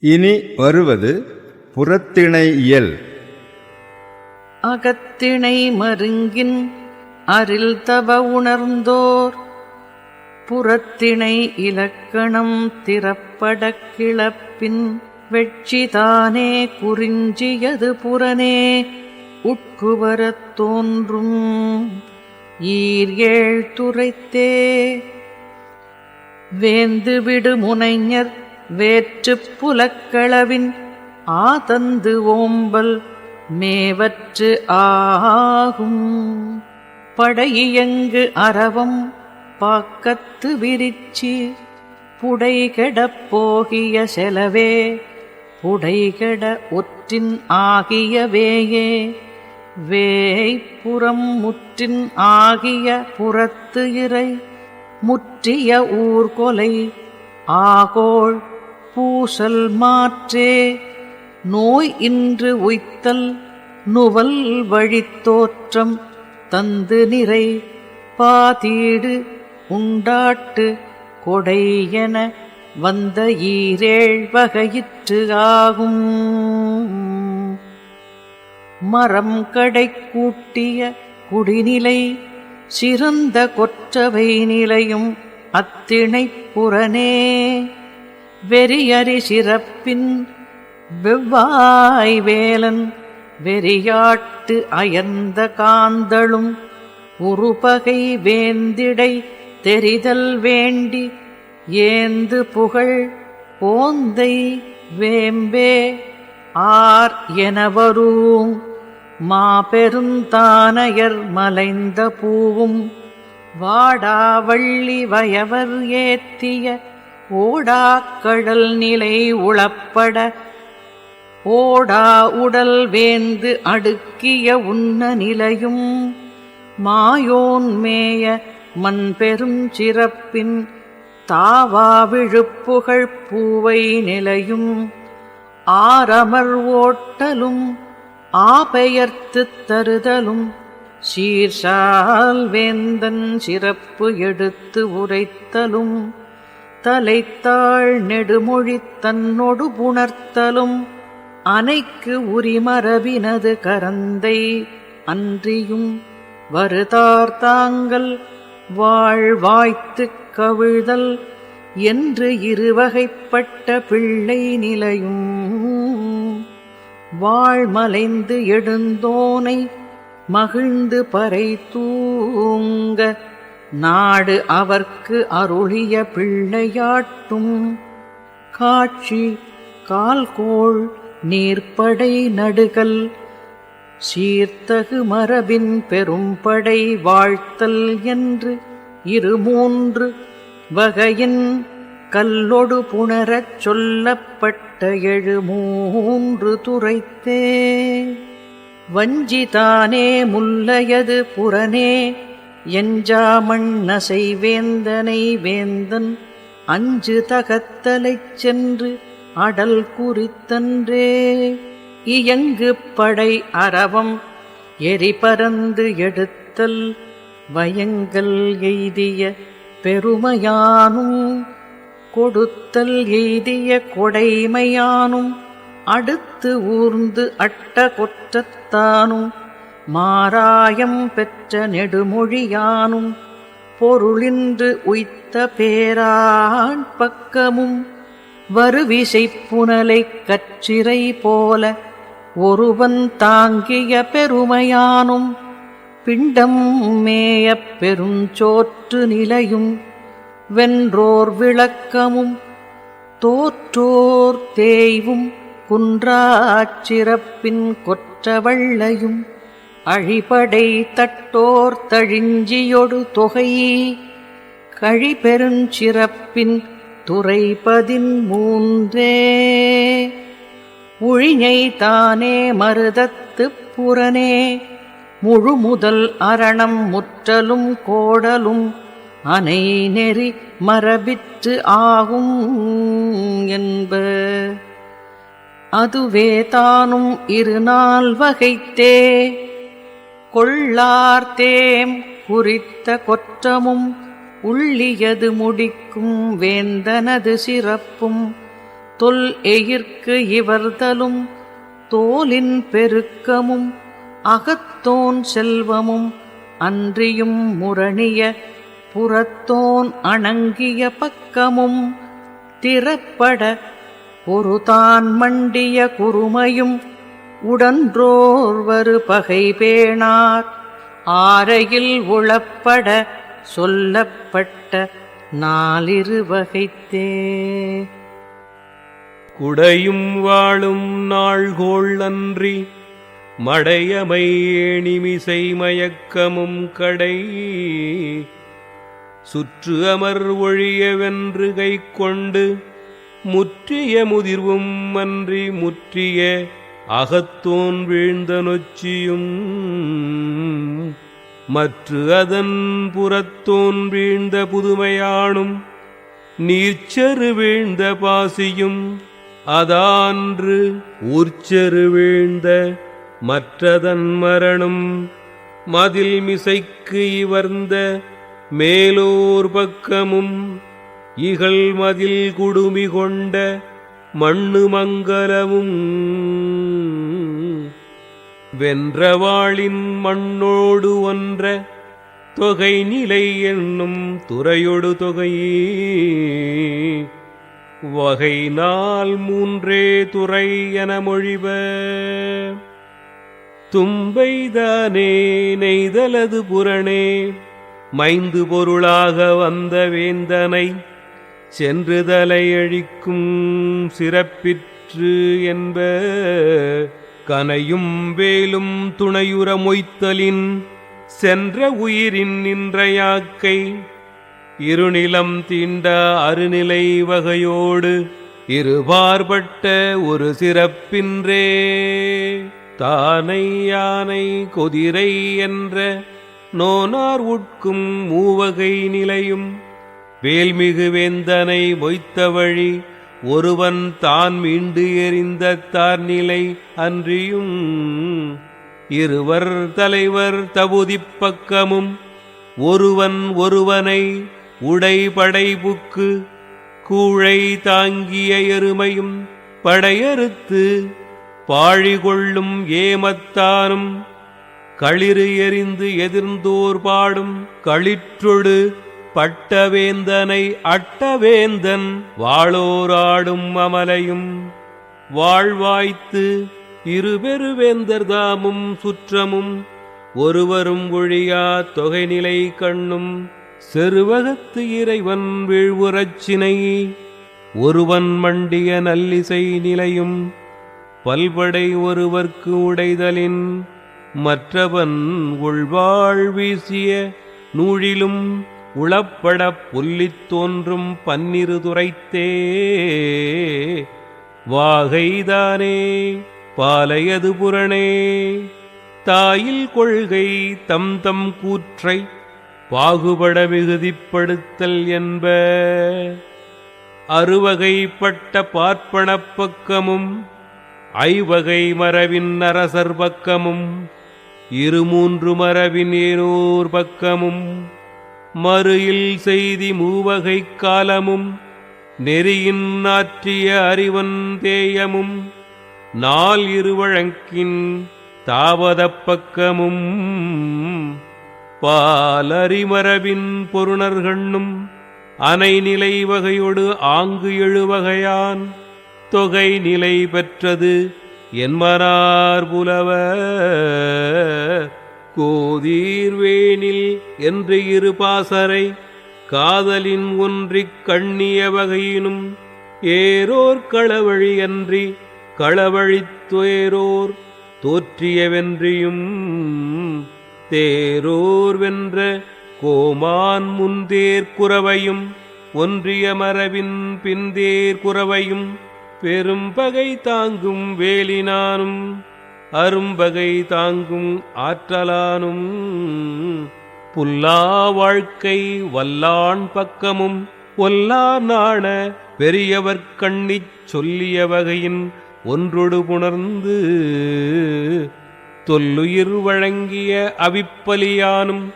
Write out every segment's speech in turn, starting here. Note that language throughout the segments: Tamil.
இனி வருவது புறத்திணை இயல். அகத்திணை மருங்கின் அரில் தவ உணர்ந்தோர் புறத்திணை இலக்கணம் திறப்படக் கிளப்பின் வெட்சிதானே குறிஞ்சியது புறனே உட்குவரத் தோன்றும் ஈர்ஏழ் துரைத்தே. வேந்து விடு முனைஞர் வேற்றுப் புலக்களவின் ஆதந்து ஓம்பல் மேவற்று ஆகும் படையியங்கு அரவம் பாக்கத்து விரிச்சி புடைகெடப் போகிய செலவே புடைகெட ஒற்றின் ஆகிய வேயே வேய்ப்புறம் முற்றின் ஆகிய புறத்து இறை முற்றிய ஊர்கொலை ஆகோள் பூசல் மாற்றே நோய் இன்று உய்த்தல் நுவல் வழித்தோற்றம் தந்து நிறை பாதீடு உண்டாட்டு கொடை என வந்த ஈரேழ் வகையிற்று ஆகும். மரம் கடை கூட்டிய குடிநிலை சிறந்த கொற்றவை நிலையும் அத்திணைப் புறனே வெறியறி சிறப்பின் வெவ்வாய் வேலன் வெறியாட்டு அயர்ந்த காந்தளும் உருபகை வேந்திடை தெரிதல் வேண்டி ஏந்து புகழ் போந்தை வேம்பே ஆர் எனவரும் மாபெருந்தானையர் மலைந்த பூவும் வாடாவள்ளி வயவர் ஏத்திய ஓடாக்கடல் நிலை உளப்பட ஓடா உடல் வேந்து அடுக்கிய உண்ண நிலையும் மாயோன் மேய மண்பெரும் சிறப்பின் தாவா விழுப்புகழ் பூவை நிலையும் ஆரமர் ஓட்டலும் ஆபெயர்த்துத் தருதலும் சீர்சால் வேந்தன் சிறப்பு எடுத்து உரைத்தலும் தலைத்தாள் நெடுமொழி தன்னொடு புணர்த்தலும் அனைக்கு உரிமரபினது கரந்தை அன்றியும் வருதார் தாங்கள் வாழ்வாய்த்துக் கவிழ்தல் என்று இருவகைப்பட்ட பிள்ளை நிலையும் வாழ்மலைந்து எழுந்தோனை மகிழ்ந்து பறை தூங்க நாடு அவர்க்கு அருளிய பிள்ளையாட்டும் காட்சி கால்கோள் நீர்ப்படை நடுகல் சீர்த்தகு மரபின் பெரும்படை வாழ்த்தல் என்று இருமூன்று வகையின் கல்லொடு புணரச் சொல்லப்பட்ட எழுமூன்று துரைத்தே. வஞ்சிதானே முல்லையது புறனே எஞ்சாமண்ணசை வேந்தனை வேந்தன் அஞ்சு தகத்தலைச் சென்று அடல் குறித்தன்றே இயங்கு படை அரவம் எரிபரந்து எடுத்தல் வயங்கல் எய்திய பெருமையானும் கொடுத்தல் எய்திய கொடைமையானும் அடுத்து ஊர்ந்து அட்ட கொற்றத்தானும் மாராயம் பெற்ற நெடுமொழியானும் பொருளின்று உய்த்த பேரான் பக்கமும் வருவிசைப் புனலைக் கற்றிரை போல ஒருவன் தாங்கிய பெருமையானும் பிண்டம் மேயப் பெருஞ்சோற்று நிலையும் வென்றோர் விளக்கமும் தோற்றோர் தேய்வும் குன்றாச் சிறப்பின் கொற்றவள்ளையும் அழிபடை தட்டோர் தழிஞ்சியொடு தொகை கழிபெருஞ்சிறப்பின் துறைபதின் மூன்றே. உழிஞை தானே மருதத்துப் புறனே முழுமுதல் அரணம் முற்றலும் கோடலும் அனை நெறி மரபிற்று ஆகும் என்ப அதுவே தானும் இருநால் வகைத்தே. கொள்ளார்த்தேம் குறித்த கொற்றமும் உள்ளியது முடிக்கும் வேந்தனது சிறப்பும் தொல் எயிர்க்கு இவர்தலும் தோலின் பெருக்கமும் அகத்தோன் செல்வமும் அன்றியும் முரணிய புறத்தோன் அணங்கிய பக்கமும் திறப்பட ஒரு தான் மண்டிய குறுமையும் உடன்றோர்வரு பகை பேணார் ஆரையில் உளப்பட சொல்லப்பட்ட நாலிரு வகைத்தே. குடையும் வாழும் நாள்கோள் அன்றி மடையமை ஏணிமிசை மயக்கமும் கடை சுற்று அமர் ஒழிய வென்று கை கொண்டு முற்றிய முதிர்வும் அன்றி முற்றிய அகத்தோன் வீழ்ந்த நொச்சியும் மற்று அதன் புறத்தோன் வீழ்ந்த புதுமையானும் நீர்ச்சரு வீழ்ந்த பாசியும் அதான்று ஊர்ச்சரு வீழ்ந்த மற்றதன் மரணம் மதில் மிசைக்கு இவர்ந்த மேலோர் பக்கமும் இகழ் மதில் குடுமி கொண்ட மண்ணு மங்கலமும் வென்றவாளின் மண்ணோடு ஒன்ற தொகை நிலை என்னும் துறையொடு தொகையே வகை நாள் மூன்றே துறை என மொழிப. தும்பைதானே நெய்தலது புறனே மைந்து பொருளாக வந்த வேந்தனை சென்று தலையழிக்கும் சிறப்பிற்று என்ப கனையும் வேலும் துணையுற மொய்த்தலின் சென்ற உயிரின் நின்றையாக்கை இருநிலம் தீண்ட அருநிலை வகையோடு இருபார்பட்ட ஒரு சிறப்பின்றே தானை யானை கொதிரை என்ற நோனார் உட்கும் மூவகை நிலையும் வேல்மிகு வேந்தனை மொய்த்த வழி ஒருவன் தான் மீண்டு எறிந்த தார்நிலை அன்றியும் இருவர் தலைவர் தபுதிப் பக்கமும் ஒருவன் ஒருவனை உடைபடைபுக்கு கூழை தாங்கிய எருமையும் படையறுத்து பாழிகொள்ளும் ஏமத்தானும் களிறு எறிந்து எதிர்ந்தோர் பாடும் களிற்றொடு பட்டவேந்தனை அட்டவேந்தன் வாளோராடும் அமலையும் வாழ்வாய்த்து இருபெருவேந்தர் தாமும் சுற்றமும் ஒருவரும் ஒழியா தொகைநிலை கண்ணும் செருவகத்து இறைவன் வீழ்வுறச்சினை ஒருவன் மண்டிய நல்லிசை நிலையும் பல்படை ஒருவர்க்கு உடைதலின் மற்றவன் உள்வாழ் வீசிய நூழிலும் உளப்படப் புல்லித் தோன்றும் பன்னிரு துரைத்தே வாகைதானே பாலையது புறனே தாயில் கொள்கை தம் தம் கூற்றை பாகுபட மிகுதிப்படுத்தல் என்ப அறுவகைப்பட்ட பார்ப்பனப் பக்கமும் ஐவகை மரபின் அரசர் பக்கமும் இருமூன்று மரபின் ஏனோர் பக்கமும் மறுயில் செய்தி மூவகை காலமும் நெறியின் ஆற்றிய அறிவன் தேயமும் நாள் இருவழங்கின் தாவதப் பக்கமும் பாலறிமரபின் பொருணர்கண்ணும் அனைநிலை வகையொடு ஆங்கு எழுவகையான் தொகை நிலை பெற்றது என்மனார் புலவர் கோதீர்வேனில் என்று இரு பாசறை காதலின் ஒன்றிக் கண்ணிய வகையினும் ஏரோர் களவழி அன்றி களவழித்தேரோர் தோற்றியவென்றியும் தேரோர் வென்ற கோமான் முன்தேர் குறவையும் ஒன்றிய மரபின் பின்தேர் குறவையும் பெரும் பகை தாங்கும் வேலினானும் அரும்பகை தாங்கும் ஆற்றலானும் புல்லா வாழ்க்கை வல்லான் பக்கமும் ஒல்லா நாண பெரியவர் கண்ணிச் சொல்லிய வகையின் ஒன்றொடு புணர்ந்து தொல்லுயிர் வழங்கிய அவிப்பலியானும்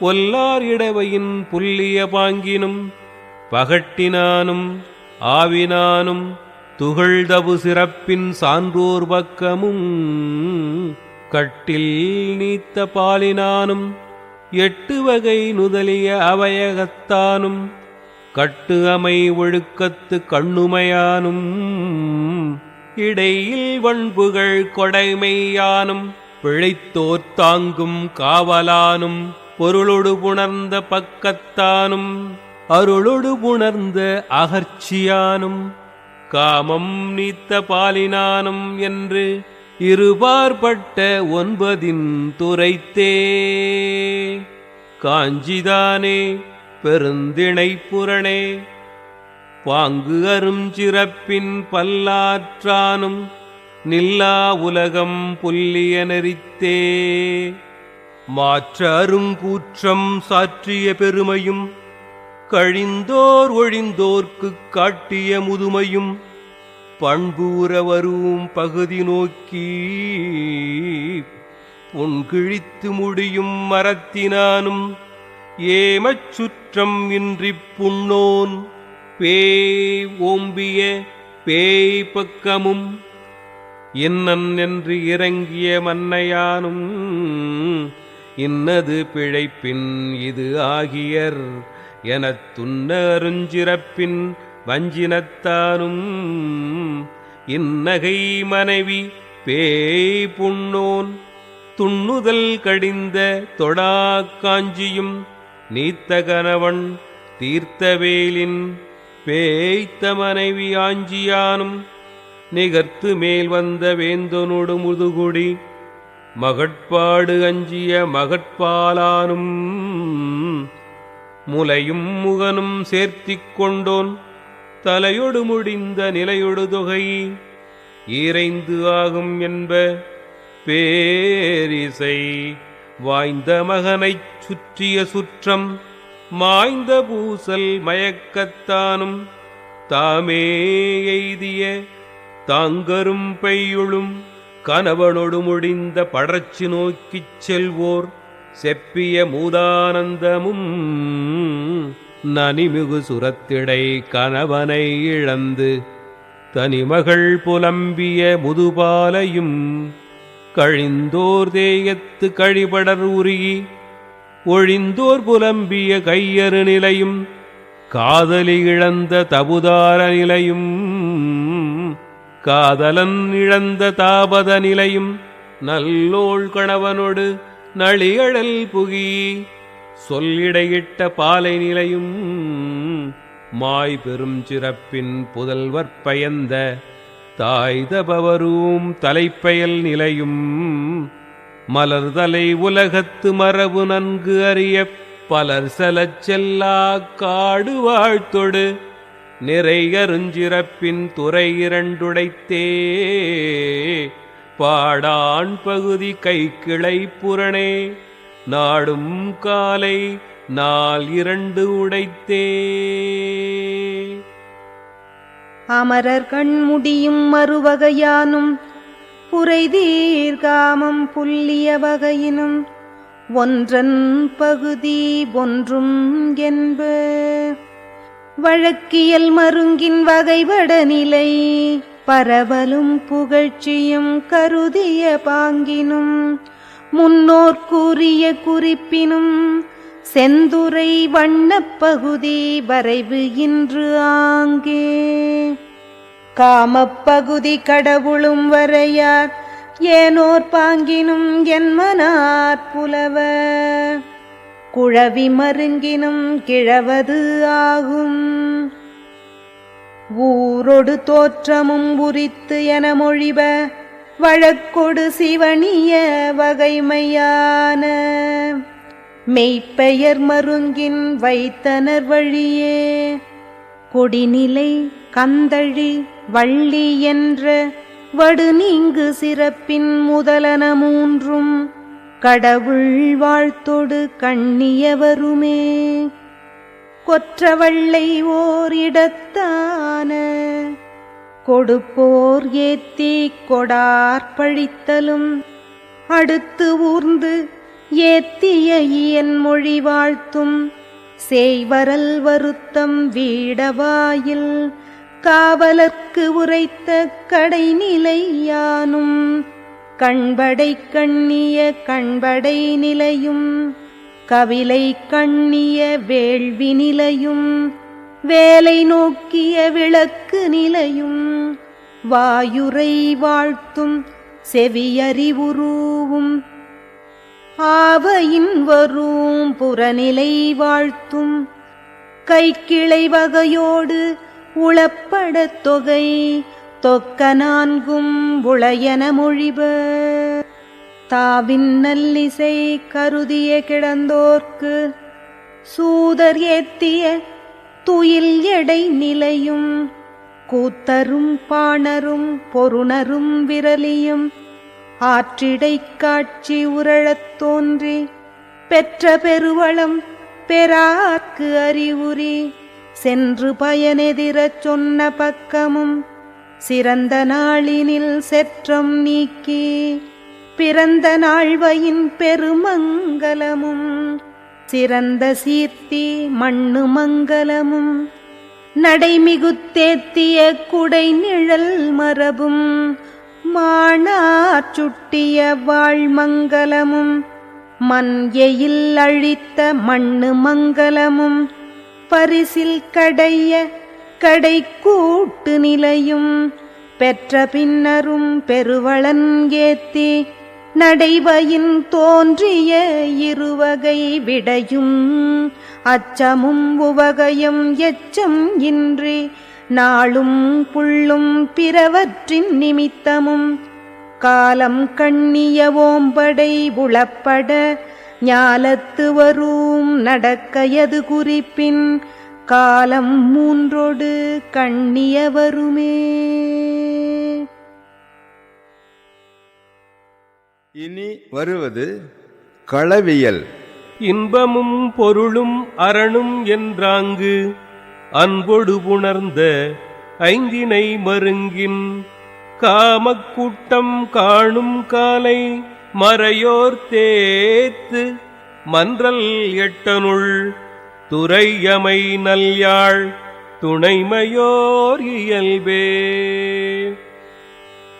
ஒல்லார் இடவையின் புல்லிய பாங்கினும் பகட்டினானும் ஆவினானும் துகள்தவு சிறப்பின் சான்றோர் பக்கமும் கட்டில் நீத்த பாலினானும் 8 வகை நுதலிய அவையகத்தானும் கட்டு அமை ஒழுக்கத்து கண்ணுமையானும் இடையில் வண்புகள் கொடைமையானும் பிழைத்தோர் தாங்கும் காவலானும் பொருளொடு புணர்ந்த பக்கத்தானும் அருளொடு புணர்ந்த அகர்ச்சியானும் காமம் நீத்த பாலினானும் என்று இருபார்பட்ட 9 துரைத்தே. காஞ்சிதானே பெருந்திணை புரணே பாங்கு அருஞ்சிறப்பின் பல்லாற்றானும் நில்லா உலகம் புல்லிய நெறித்தே. மாற்ற அருங்கூற்றம் சாற்றிய பெருமையும் கழிந்தோர் ஒழிந்தோர்க்குக் காட்டிய முதுமையும் பண்பூர வரும் பகுதி நோக்கி பொன்கிழித்து முடியும் மரத்தினானும் ஏமச் சுற்றம் இன்றிப் புண்ணோன் பேய் ஓம்பிய பேய் பக்கமும் இன்னன் என்று இறங்கிய மன்னையானும் இன்னது பிழைப்பின் இது ஆகியர் எனத் துன்ன அருஞ்சிறப்பின் வஞ்சினத்தானும் இந்நகை மனைவி பேய் புண்ணோன் துண்ணுதல் கடிந்த தொடா காஞ்சியும் நீத்த கணவன் தீர்த்தவேலின் பேய்த்த மனைவி ஆஞ்சியானும் நிகர்த்து மேல் வந்த வேந்தனோடு முதுகுடி மகட்பாடு அஞ்சிய மகட்பாலானும் முலையும் முகனும் சேர்த்திக் கொண்டோன் தலையொடு முடிந்த நிலையொடு தொகை ஈரைந்து ஆகும் என்ப பேரிசை வாய்ந்த மகனைச் சுற்றிய சுற்றம் மாய்ந்த பூசல் மயக்கத்தானும் தாமே எய்திய தாங்கரும் பையுளும் கணவனொடு முடிந்த படர்ச்சி நோக்கிச் செல்வோர் செப்பிய மூதானந்தமும் நனிமிகு சுரத்திடை கணவனை இழந்து தனிமகள் புலம்பிய முதுபாலையும் கழிந்தோர் தேயத்து கழிபடர் உருகி ஒழிந்தோர் புலம்பிய கையறு நிலையும் காதலி இழந்த தபுதார நிலையும் காதலன் இழந்த தாபத நிலையும் நல்லோள் கணவனொடு நளியழல் புகி சொல்லிடையிட்ட பாலை நிலையும் மாய் பெரும் சிறப்பின் புதல்வர் பயந்த தாய்தபவரும் தலைப்பயல் நிலையும் மலர்தலை உலகத்து மரபு நன்கு அறிய பலர் செலச் செல்லா காடு வாழ்த்தொடு நிறையருஞ்சிறப்பின் துறை 2 உடைத்தே. பாடான் பகுதி கைக்கிளை புரணே நாடும் காலை நாள் 2 உடைத்தே. அமரர் கண்முடியும் மறுவகையானும் புரைதீர்காமம் புல்லிய வகையினும் ஒன்றன் பகுதி ஒன்றும் என்ப வழக்கியல் மருங்கின் வகைபட நிலை பரவலும் புகழ்ச்சியும் கருதிய பாங்கினும் முன்னோர் கூறிய குறிப்பினும் செந்துரை வண்ணப்பகுதி வரைவு இன்று ஆங்கே காமப்பகுதி கடவுளும் வரையார் ஏனோர் பாங்கினும் என்மனார் புலவ குழவி மருங்கினும் கிழவது ஆகும் ஊரொடு தோற்றமும் உரித்து என மொழிப வழக்கொடு சிவனிய வகைமையான மெய்ப்பெயர் மருங்கின் வைத்தனர் வழியே கொடிநிலை கந்தழி வள்ளி என்ற வடு நீங்கு சிறப்பின் முதலன 3 கடவுள் வாழ்த்தொடு கண்ணியவருமே கொற்றவள்ளை ஓர் இடத்தான கொடுப்போர் ஏத்தி கொடார் பழித்தலும் அடுத்து ஊர்ந்து ஏத்திய இயன் மொழி வாழ்த்தும் செய்வரல் வருத்தம் வீடவாயில் காவலர்க்கு உரைத்த கடைநிலையானும் கண்படை கண்ணிய கண்படை நிலையும் கவிலை கண்ணிய வேள்வி நிலையும் வேலை நோக்கிய விளக்கு நிலையும் வாயுரை வாழ்த்தும் செவியறிவுருவும் ஆவையின் வரும் புறநிலை வாழ்த்தும் கைக்கிளை வகையோடு உளப்படத் தொகை தொக்க நான்கும் உளையன மொழிப தாவின் நல்லிசை கருதிய கிடந்தோர்க்கு சூதர் ஏத்திய துயில் எடை நிலையும் கூத்தரும் பாணரும் பொருணரும் விரலியும் ஆற்றிடை காட்சி உரழத் தோன்றி பெற்ற பெருவளம் பெறார்க்கு அறிவுரி சென்று பயனெதிரச் சொன்ன பக்கமும் சிறந்த நாளினில் செற்றம் நீக்கி பிறந்த நாள்வையின் பெருமங்கலமும் சிறந்த சீர்த்தி மண்ணு மங்கலமும் நடைமிகுத்தேத்திய குடை நிழல் மரபும் மாணார் சுட்டிய வாழ்மங்கலமும் மண் எயில் அழித்த மண்ணு மங்கலமும் பரிசில் கடைய கடை கூட்டு நிலையும் பெற்ற பின்னரும் பெருவளன் ஏத்தி நடைவையின் தோன்றிய இருவகை விடையும் அச்சமும் உவகையும் எச்சம் இன்றி நாளும் புள்ளும் பிறவற்றின் நிமித்தமும் காலம் கண்ணிய ஓம்படை உளப்பட ஞாலத்து வரும் நடக்கையது குறிப்பின் காலம் மூன்றோடு கண்ணிய வருமே. இனி வருவது களவியல். இன்பமும் பொருளும் அரணும் என்றாங்கு அன்பொடு புணர்ந்த ஐந்தினை மருங்கின் காமக்கூட்டம் காணும் காலை மறையோர் தேத்து மன்றல் எட்டனுள் துறையமை நல்யாழ் துணைமையோர் இயல்பே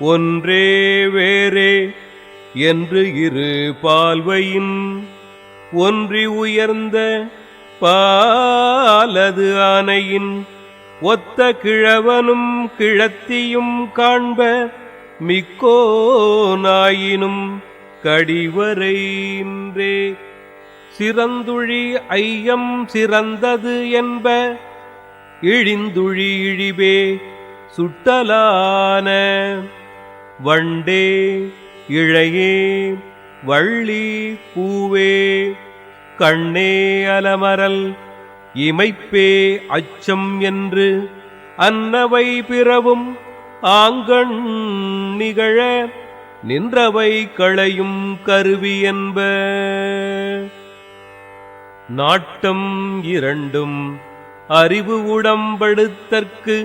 ஒன்றே வேறே என்று இரு பால்வையின் ஒன்றி உயர்ந்த பாலது ஆனையின் ஒத்த கிழவனும் கிழத்தியும் காண்ப மிக்கோனாயினும் கடிவரையின்றே சிறந்துழி ஐயம் சிறந்தது என்ப இழிந்துழி இழிவே சுட்டலான வண்டே இழையே வள்ளி பூவே கண்ணே அலமரல் இமைப்பே அச்சம் என்று அன்னவை பிறவும் ஆங்கண் நிகழ நின்றவை களையும் கருவி என்ப நாட்டம் இரண்டும் அறிவு உடம்படுத்தற்கு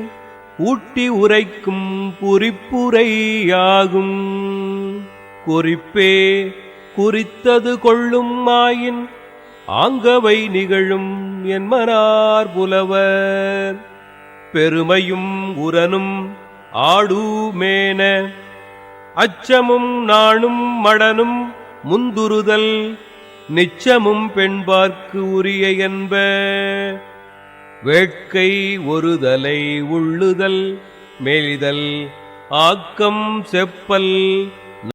ஊட்டி உரைக்கும் குறிப்புரையாகும் குறிப்பே குறித்தது கொள்ளும் ஆயின் ஆங்கவை நிகழும் என்மனார் புலவர் பெருமையும் உரனும் ஆடுமேன அச்சமும் நாணும் மடனும் முந்துருதல் நிச்சமும் பெண்பார்க்கு உரிய என்ப வேட்கை ஒருதலை உள்ளுதல் மெலிதல் ஆக்கம் செப்பல்